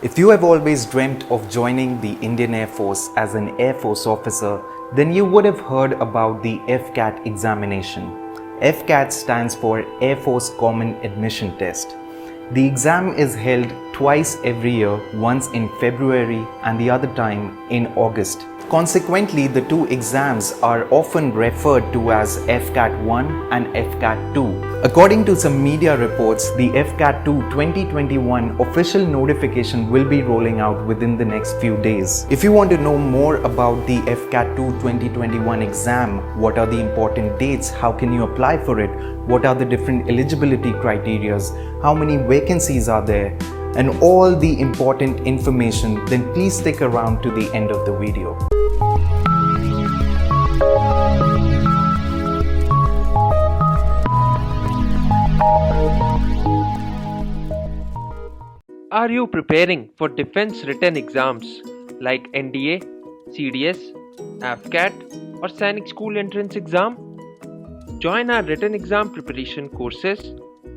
If you have always dreamt of joining the Indian Air Force as an Air Force officer, then you would have heard about the AFCAT examination. AFCAT stands for Air Force Common Admission Test. The exam is held twice every year, once in February and the other time in August. Consequently, the two exams are often referred to as AFCAT 1 and AFCAT 2. According to some media reports, the AFCAT 2 2021 official notification will be rolling out within the next few days. If you want to know more about the AFCAT 2 2021 exam, what are the important dates, how can you apply for it, what are the different eligibility criteria, how many vacancies are there, and all the important information, then please stick around to the end of the video. Are you preparing for defense written exams like NDA, CDS, AFCAT or Sainik School Entrance Exam? Join our written exam preparation courses,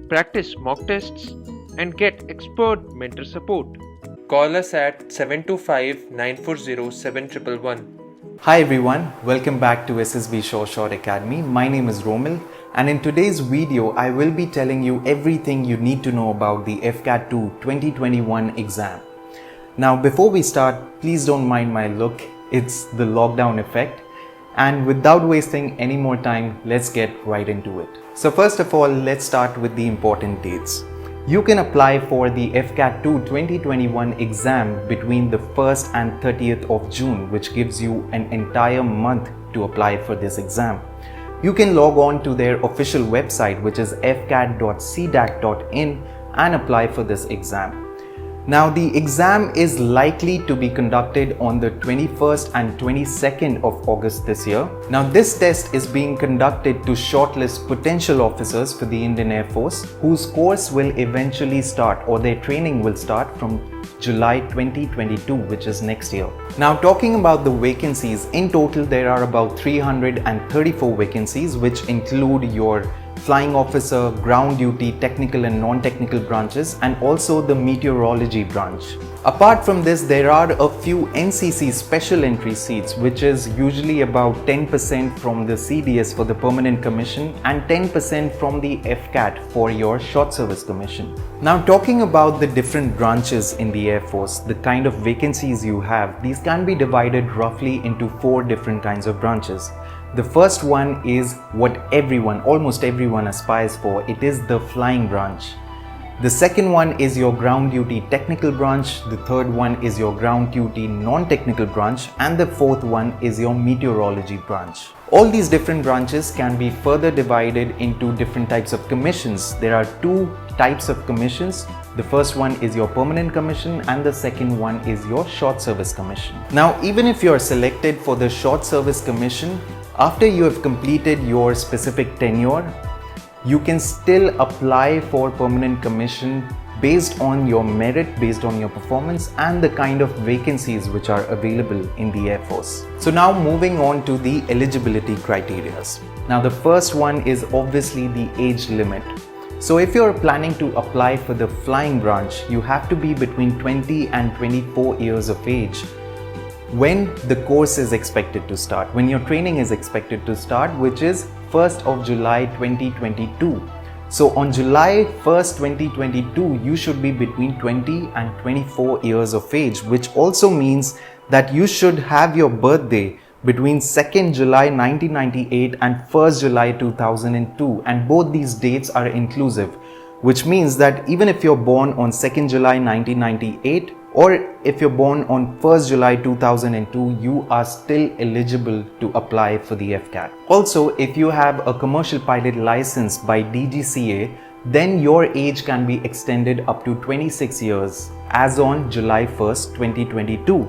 practice mock tests and get expert mentor support. Call us at 725-940-7111. Hi everyone, welcome back to SSB Short Academy. My name is Romil, and in today's video I will be telling you everything you need to know about the AFCAT 2 2021 exam. Now before we start, please don't mind my look, it's the lockdown effect. And without wasting any more time, let's get right into it. So first of all, let's start with the important dates. You can apply for the AFCAT 2 2021 exam between the 1st and 30th of June, which gives you an entire month to apply for this exam. You can log on to their official website, which is afcat.cdac.in, and apply for this exam. Now, the exam is likely to be conducted on the 21st and 22nd of August this year. Now, this test is being conducted to shortlist potential officers for the Indian Air Force, whose course will eventually start, or their training will start from July 2022, which is next year. Now, talking about the vacancies, in total there are about 334 vacancies, which include your flying officer, ground duty, technical and non-technical branches, and also the meteorology branch. Apart from this, there are a few NCC special entry seats, which is usually about 10% from the CDS for the permanent commission and 10% from the AFCAT for your short service commission. Now, talking about the different branches in the Air Force, the kind of vacancies you have, these can be divided roughly into 4 different kinds of branches. The first one is what almost everyone aspires for. It is the flying branch. The second one is your ground duty technical branch. The third one is your ground duty non-technical branch. And the fourth one is your meteorology branch. All these different branches can be further divided into different types of commissions. There are 2 types of commissions. The first one is your permanent commission and the second one is your short service commission. Now, even if you are selected for the short service commission, after you have completed your specific tenure, you can still apply for permanent commission based on your merit, based on your performance and the kind of vacancies which are available in the Air Force. So now moving on to the eligibility criteria. Now the first one is obviously the age limit. So if you're planning to apply for the flying branch, you have to be between 20 and 24 years of age when the course is expected to start, when your training is expected to start, which is 1st of July 2022. So on July 1st, 2022, you should be between 20 and 24 years of age, which also means that you should have your birthday between 2nd July 1998 and 1st July 2002, and both these dates are inclusive, which means that even if you're born on 2nd July 1998 or if you're born on 1st July 2002, you are still eligible to apply for the AFCAT. Also, if you have a commercial pilot license by DGCA, then your age can be extended up to 26 years as on July 1st, 2022,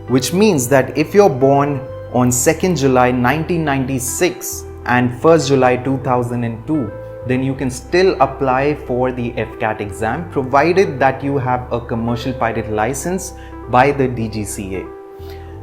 which means that if you're born on 2nd July 1996 and 1st July 2002, then you can still apply for the AFCAT exam, provided that you have a commercial pilot license by the DGCA.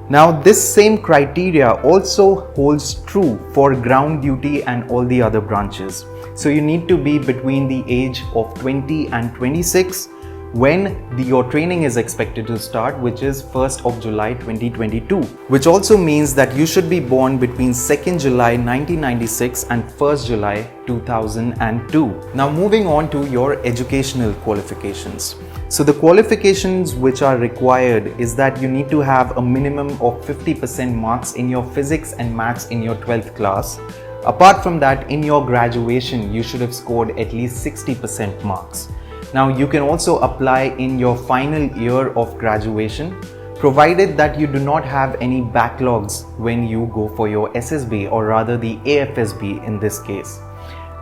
Now, this same criteria also holds true for ground duty and all the other branches. So you need to be between the age of 20 and 26, when your training is expected to start, which is 1st of July 2022, which also means that you should be born between 2nd July 1996 and 1st July 2002. Now moving on to your educational qualifications. So the qualifications which are required is that you need to have a minimum of 50% marks in your physics and maths in your 12th class. Apart from that, in your graduation, you should have scored at least 60% marks. Now you can also apply in your final year of graduation, provided that you do not have any backlogs when you go for your SSB, or rather the AFSB in this case.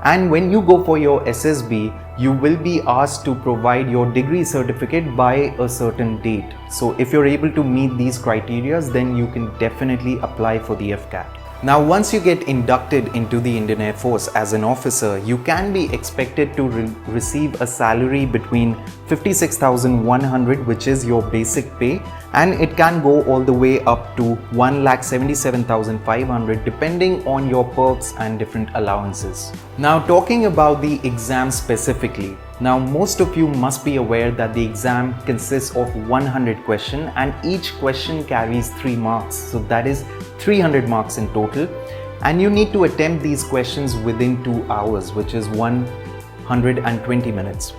And when you go for your SSB, you will be asked to provide your degree certificate by a certain date. So if you're able to meet these criteria, then you can definitely apply for the AFCAT. Now, once you get inducted into the Indian Air Force as an officer, you can be expected to receive a salary between 56,100, which is your basic pay, and it can go all the way up to 1,77,500 depending on your perks and different allowances. Now, talking about the exam specifically. Now, most of you must be aware that the exam consists of 100 questions and each question carries 3 marks. So that is 300 marks in total, and you need to attempt these questions within 2 hours, which is 120 minutes.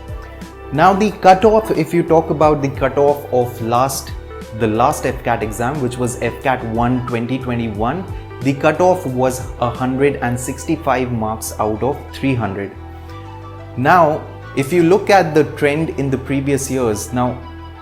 Now the cutoff, if you talk about the cutoff of the last AFCAT exam, which was AFCAT 1 2021, the cutoff was 165 marks out of 300. Now if you look at the trend in the previous years, now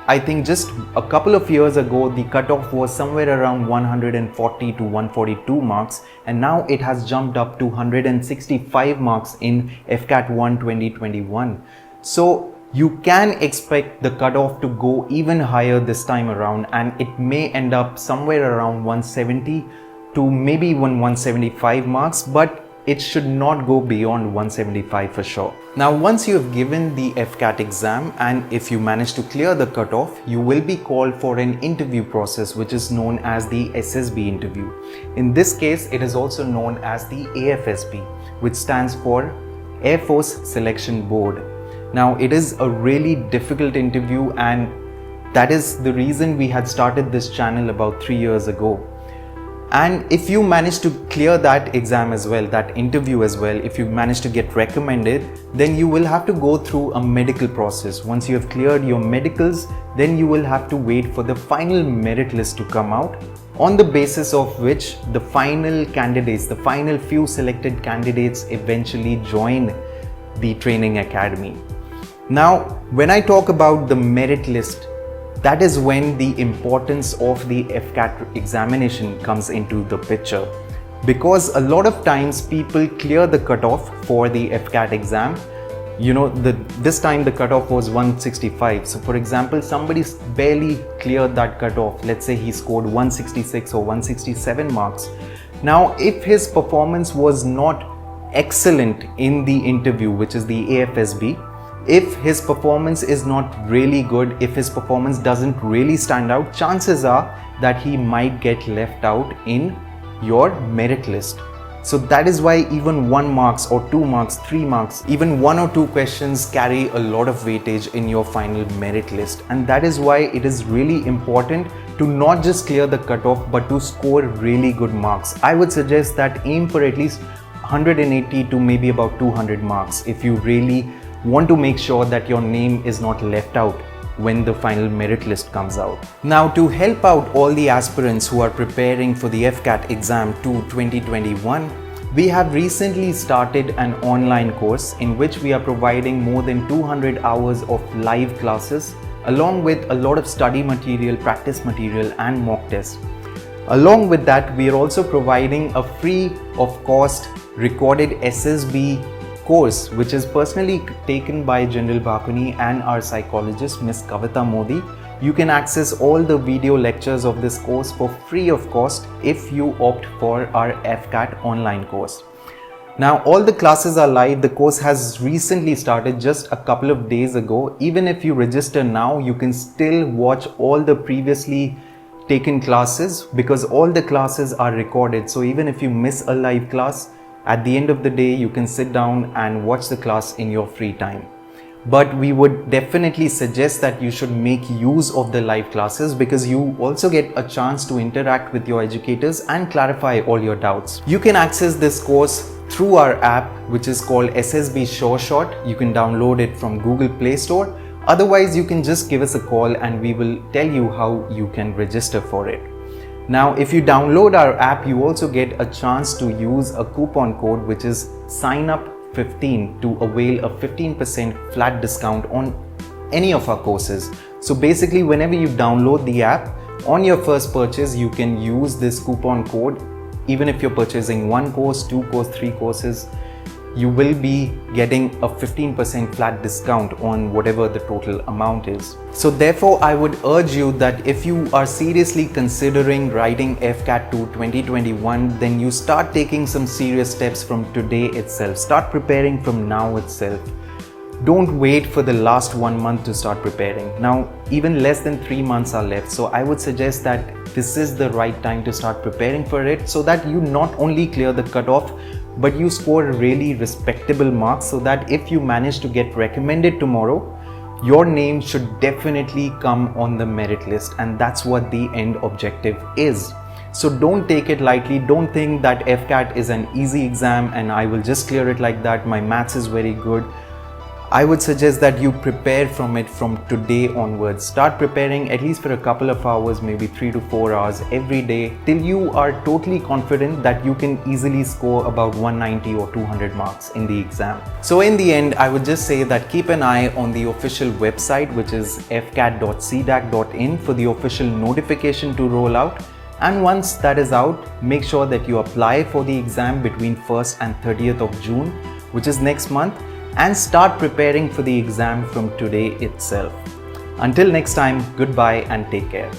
I think just a couple of years ago the cutoff was somewhere around 140 to 142 marks, and now it has jumped up to 165 marks in AFCAT 1 2021. So you can expect the cutoff to go even higher this time around, and it may end up somewhere around 170 to maybe even 175 marks, but it should not go beyond 175 for sure. Now once you have given the AFCAT exam and if you manage to clear the cutoff, you will be called for an interview process which is known as the SSB interview. In this case, it is also known as the AFSB, which stands for Air Force Selection Board. Now it is a really difficult interview, and that is the reason we had started this channel about 3 years ago. And if you manage to clear that exam as well, that interview as well, if you manage to get recommended, then you will have to go through a medical process. Once you have cleared your medicals, then you will have to wait for the final merit list to come out, on the basis of which the final candidates, the final few selected candidates eventually join the training academy. Now, when I talk about the merit list, that is when the importance of the AFCAT examination comes into the picture, because a lot of times people clear the cutoff for the AFCAT exam. You know, this time the cutoff was 165. So for example, somebody barely cleared that cutoff. Let's say he scored 166 or 167 marks. Now, if his performance was not excellent in the interview, which is the AFSB, if his performance is not really good, if his performance doesn't really stand out, chances are that he might get left out in your merit list. So that is why even 1 marks or 2 marks, 3 marks, even 1 or 2 questions carry a lot of weightage in your final merit list. And that is why it is really important to not just clear the cutoff, but to score really good marks. I would suggest that aim for at least 180 to maybe about 200 marks if you really want to make sure that your name is not left out when the final merit list comes out. Now, to help out all the aspirants who are preparing for the AFCAT exam 2 2021, we have recently started an online course in which we are providing more than 200 hours of live classes, along with a lot of study material, practice material and mock tests. Along with that, we are also providing a free of cost recorded SSB course, which is personally taken by General Bhakuni and our psychologist Miss Kavita Modi. You can access all the video lectures of this course for free of cost if you opt for our AFCAT online course. Now, all the classes are live. The course has recently started just a couple of days ago. Even if you register now, you can still watch all the previously taken classes because all the classes are recorded. So even if you miss a live class, at the end of the day, you can sit down and watch the class in your free time. but we would definitely suggest that you should make use of the live classes because you also get a chance to interact with your educators and clarify all your doubts. You can access this course through our app, which is called SSB Sure Shot. You can download it from Google Play Store. Otherwise, you can just give us a call and we will tell you how you can register for it. Now, if you download our app, you also get a chance to use a coupon code, which is SIGNUP15, to avail a 15% flat discount on any of our courses. So basically, whenever you download the app, on your first purchase, you can use this coupon code. Even if you're purchasing 1 course, 2 courses, 3 courses, you will be getting a 15% flat discount on whatever the total amount is. So therefore, I would urge you that if you are seriously considering writing AFCAT 2 2021, then you start taking some serious steps from today itself. Start preparing from now itself. Don't wait for the last 1 month to start preparing. Now, even less than 3 months are left. So I would suggest that this is the right time to start preparing for it so that you not only clear the cutoff, but you score really respectable marks so that if you manage to get recommended tomorrow, your name should definitely come on the merit list, and that's what the end objective is. So don't take it lightly. Don't think that AFCAT is an easy exam and I will just clear it like that. My maths is very good. I would suggest that you prepare from it from today onwards. Start preparing at least for a couple of hours, maybe 3 to 4 hours every day, till you are totally confident that you can easily score about 190 or 200 marks in the exam. So in the end, I would just say that keep an eye on the official website, which is afcat.cdac.in, for the official notification to roll out. And once that is out, make sure that you apply for the exam between 1st and 30th of June, which is next month, and start preparing for the exam from today itself. Until next time, goodbye and take care.